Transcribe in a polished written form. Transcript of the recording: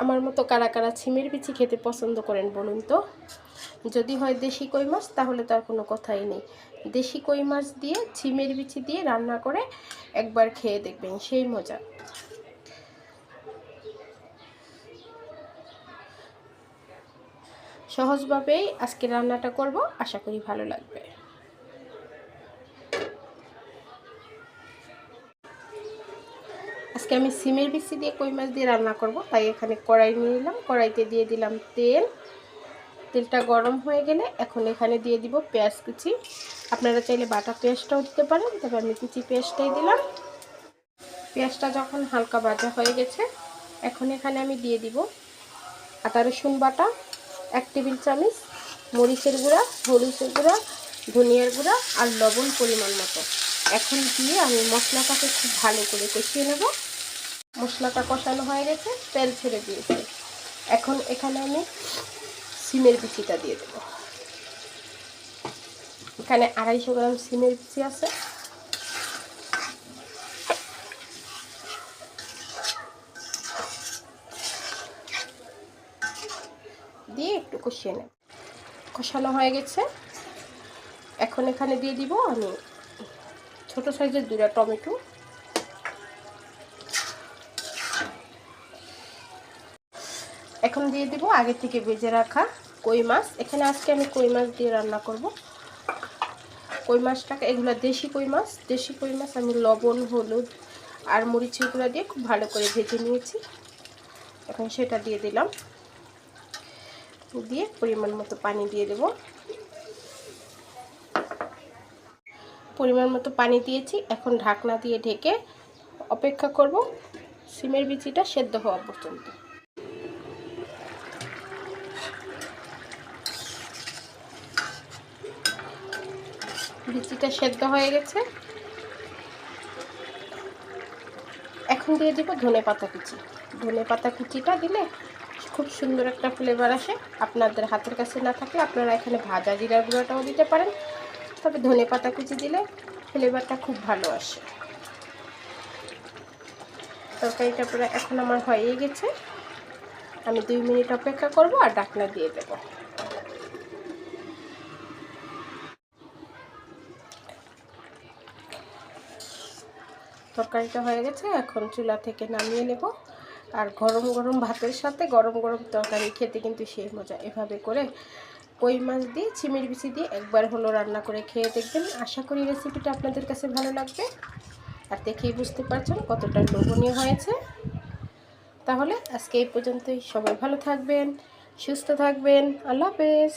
আমার মতো কারা কারা ছিমের বিচি খেতে পছন্দ করেন বলুন তো। যদি হয় দেশি কই মাছ তাহলে তার কোনো কথাই নেই। দেশি কই মাছ দিয়ে ছিমের বিচি দিয়ে রান্না করে একবার খেয়ে দেখবেন, সেই মজা। সহজভাবেই আজকে রান্নাটা করব, আশা করি ভালো লাগবে। আজকে আমি সিমের বিচি দিয়ে কই মাছ দিয়ে রান্না করব, তাই এখানে কড়াই নিয়ে নিলাম। কড়াইতে দিয়ে দিলাম তেল। তেলটা গরম হয়ে গেলে এখন এখানে দিয়ে দিব পেঁয়াজ কুচি। আপনারা চাইলে বাটা পেঁয়াজটাও দিতে পারেন, তবে আমি কুচি পেঁয়াজটাই দিলাম। পেঁয়াজটা যখন হালকা ভাজা হয়ে গেছে, এখন এখানে আমি দিয়ে দিব আদা রসুন বাটা 1 টেবিল চামচ, মরিচের গুঁড়া, হলুদের গুঁড়া, ধনিয়ার গুঁড়া আর লবণ পরিমাণ মতো। এখন দিয়ে আমি মশলাটাকে খুব ভালো করে কষিয়ে নেব। মশলাটা কষানো হয়ে গেছে, তেল ছেড়ে দিয়েছে। এখন এখানে আমি সিমের বিচিটা দিয়ে দেব। এখানে 250 গ্রাম সিমের বিচি আছে। দিয়ে একটু কষিয়ে নেব। কষানো হয়ে গেছে, এখন এখানে দিয়ে দিব আমি ছোট সাইজের 2টা টমেটো। এখন দিয়ে দিব আগে থেকে ভেজে রাখা কই মাছ। এখানে আজকে আমি কই মাছ দিয়ে রান্না করব। কই মাছটাকে, এগুলো দেশি কই মাছ। দেশি কই মাছ আমি লবণ, হলুদ আর মরিচের গুঁড়া দিয়ে খুব ভালো করে ভেজে নিয়েছি। এখন সেটা দিয়ে দিলাম। দিয়ে পরিমাণ মতো পানি দিয়ে দেব। পরিমাণ মতো পানি দিয়েছি। এখন ঢাকনা দিয়ে ঢেকে অপেক্ষা করব সিমের বিচিটা সেদ্ধ হওয়া পর্যন্ত। বিচিটা সেদ্ধ হয়ে গেছে, এখন দিয়ে দিব ধনেপাতা কুচি। ধনেপাতা কুচিটা দিলে খুব সুন্দর একটা ফ্লেভার আসে। আপনাদের হাতের কাছে না থাকলে আপনারা এখানে ভাজা জিরার গুঁড়োটাও দিতে পারেন, তবে ধনেপাতা কুচি দিলে ফ্লেভারটা খুব ভালো আসে। তরকারিটা পুরো এখন আমার হয়ে গেছে। আমি 2 মিনিট অপেক্ষা করব আর ঢাকনা দিয়ে দেব। তরকারিটা হয়ে গেছে, এখন চুলা থেকে নামিয়ে নেব। আর গরম গরম ভাতের সাথে গরম গরম তরকারি খেতে কিন্তু সেই মজা। এভাবে করে কই মাছ দিয়ে ছিমের বিচি দিয়ে একবার হলো রান্না করে খেয়ে দেখবেন। আশা করি রেসিপিটা আপনাদের কাছে ভালো লাগবে। আর দেখেই বুঝতে পারছেন কতটা লোভনীয় হয়েছে। তাহলে আজকে এই পর্যন্তই। সবাই ভালো থাকবেন, সুস্থ থাকবেন। আল্লাহ হাফেজ।